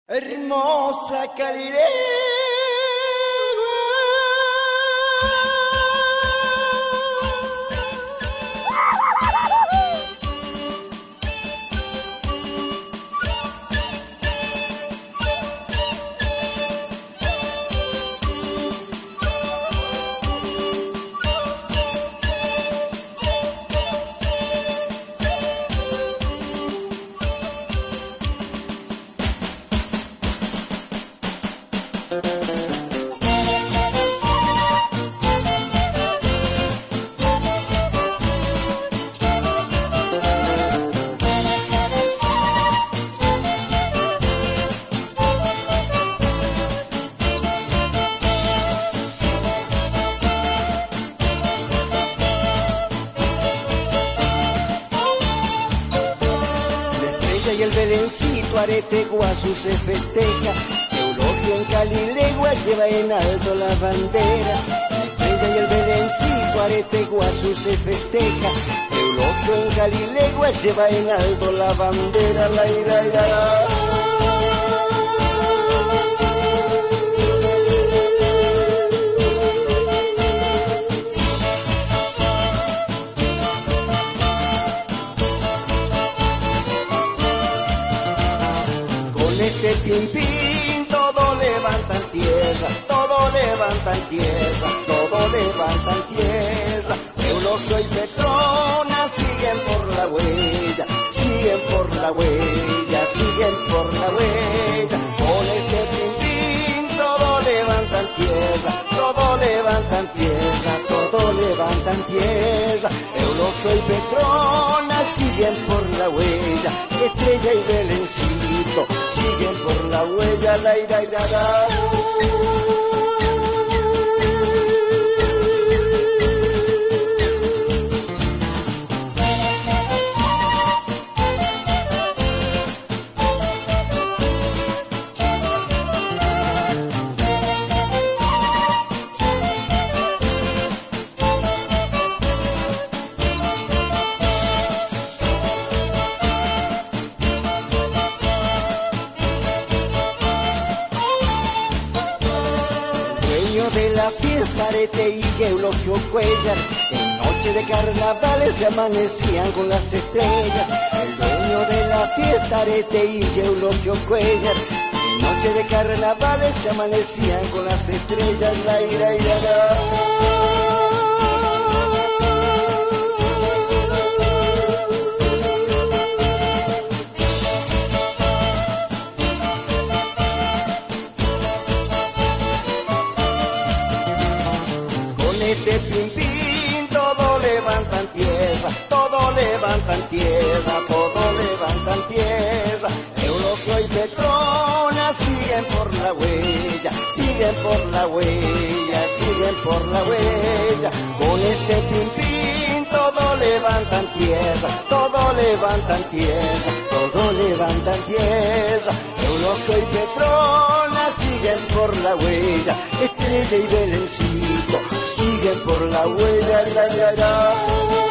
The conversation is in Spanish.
Hermosa Galilea. Y el Belencito Arete Guazú se festeja, Eulogio en Calilegua lleva en alto la bandera. La estrella y el Belencito Arete Guazú se festeja, Eulogio en Calilegua lleva en alto la bandera. La ira, ira, ira. Este pim pim, todo levantan tierra, todo levantan tierra, todo levantan tierra. Eulogio y Petrona siguen por la huella, siguen por la huella, siguen por la huella. Con este pim pim, todo levantan tierra, todo levantan tierra, todo levantan tierra. Eulogio y Petrona siguen por la huella, Estrella y Belencito siguen por la huella. La ira, ira, ira. De la fiesta Arete y Eulogio Cuellar, en noche de carnavales se amanecían con las estrellas. El dueño de la fiesta Arete y Eulogio Cuellar, en noche de carnavales se amanecían con las estrellas. La ira, ira, ira. Este pim pim, todo levantan tierra, todo levantan tierra, todo levantan tierra. Eulogio y Petrona siguen por la huella, siguen por la huella, siguen por la huella. Con este pim pim, todo levantan tierra, todo levantan tierra, todo levantan tierra. Eulogio y Petrona siguen por la huella, Estrella y Belencito siguen por la huella. La, la, la.